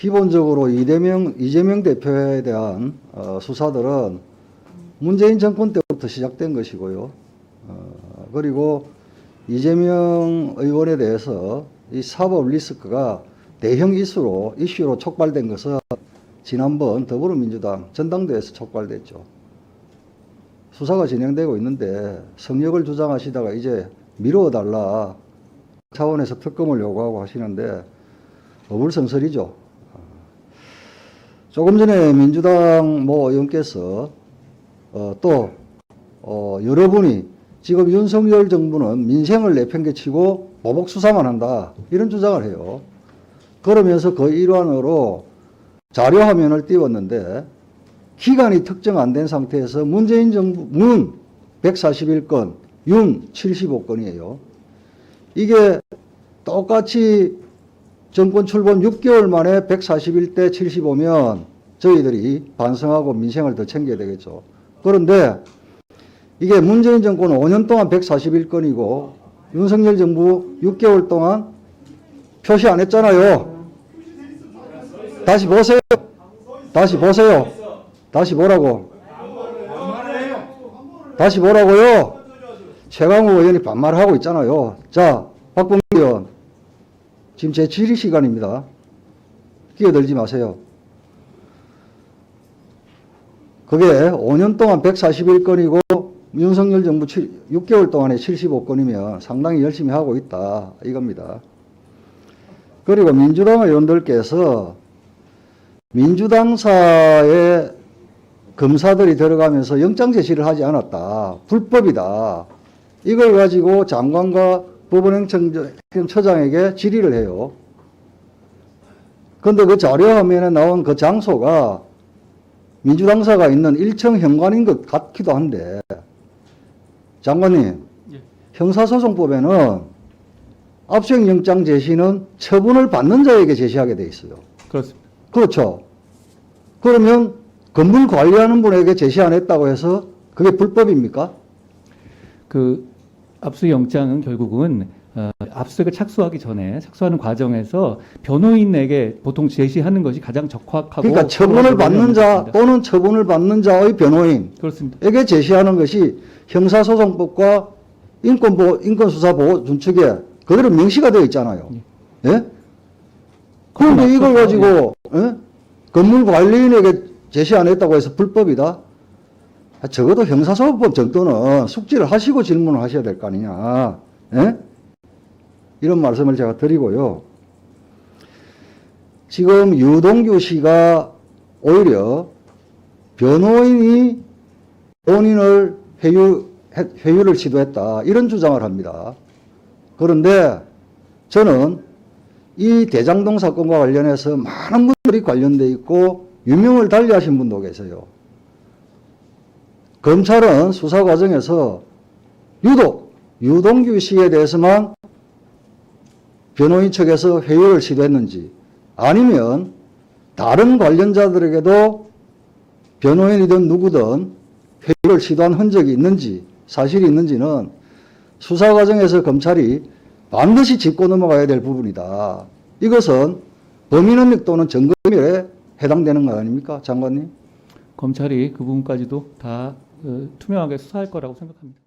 기본적으로 이재명 대표에 대한 수사들은 문재인 정권 때부터 시작된 것이고요. 그리고 이재명 의원에 대해서 이 사법 리스크가 대형 이슈로 촉발된 것은 지난번 더불어민주당 전당대회에서 촉발됐죠. 수사가 진행되고 있는데 성역을 주장하시다가 이제 미루어달라 차원에서 특검을 요구하고 하시는데 어불성설이죠. 조금 전에 민주당 의원께서 또 여러분이 지금 윤석열 정부는 민생을 내팽개치고 보복 수사만 한다 이런 주장을 해요. 그러면서 그 일환으로 자료 화면을 띄웠는데 기간이 특정 안 된 상태에서 문재인 정부 문 141건, 윤 75건이에요. 이게 똑같이 정권 출범 6개월 만에 141대 75면 저희들이 반성하고 민생을 더 챙겨야 되겠죠. 그런데 이게 문재인 정권 5년 동안 141건이고 윤석열 정부 6개월 동안 표시 안 했잖아요. 다시 보세요. 다시 보세요. 다시 보라고. 다시 보라고요. 최강욱 의원이 반말하고 있잖아요. 자, 박범계 의원. 지금 제 질의 시간입니다. 끼어들지 마세요. 그게 5년 동안 141건이고 윤석열 정부 6개월 동안에 75건이면 상당히 열심히 하고 있다. 이겁니다. 그리고 민주당 의원들께서 민주당사에 검사들이 들어가면서 영장 제시를 하지 않았다. 불법이다. 이걸 가지고 장관과 법원행정처장에게 질의를 해요. 그런데 그 자료 화면에 나온 그 장소가 민주당사가 있는 일청 현관인 것 같기도 한데 장관님, 예. 형사소송법에는 압수영장 제시는 처분을 받는 자에게 제시하게 돼 있어요. 그렇습니다. 그렇죠. 그러면 건물 관리하는 분에게 제시 안 했다고 해서 그게 불법입니까? 그 압수영장은 결국은 압수수색을 착수하는 과정에서 변호인에게 보통 제시하는 것이 가장 적합하고 그러니까 처분을 받는 자 또는 처분을 받는 자의 변호인에게 그렇습니다. 제시하는 것이 형사소송법과 인권수사보호준칙에 그대로 명시가 되어 있잖아요. 예? 그런데 이걸 가지고 건물 관리인에게 제시 안 했다고 해서 불법이다? 적어도 형사소송법 정도는 숙지를 하시고 질문을 하셔야 될 거 아니냐. 예? 이런 말씀을 제가 드리고요. 지금 유동규 씨가 오히려 변호인이 본인을 회유를 시도했다. 이런 주장을 합니다. 그런데 저는 이 대장동 사건과 관련해서 많은 분들이 관련돼 있고 유명을 달리하신 분도 계세요. 검찰은 수사 과정에서 유독 유동규 씨에 대해서만 변호인 측에서 회유를 시도했는지 아니면 다른 관련자들에게도 변호인이든 누구든 회유를 시도한 흔적이 있는지 사실이 있는지는 수사 과정에서 검찰이 반드시 짚고 넘어가야 될 부분이다. 이것은 범인은닉 또는 증거인멸에 해당되는 거 아닙니까, 장관님? 검찰이 그 부분까지도 다 투명하게 수사할 거라고 생각합니다.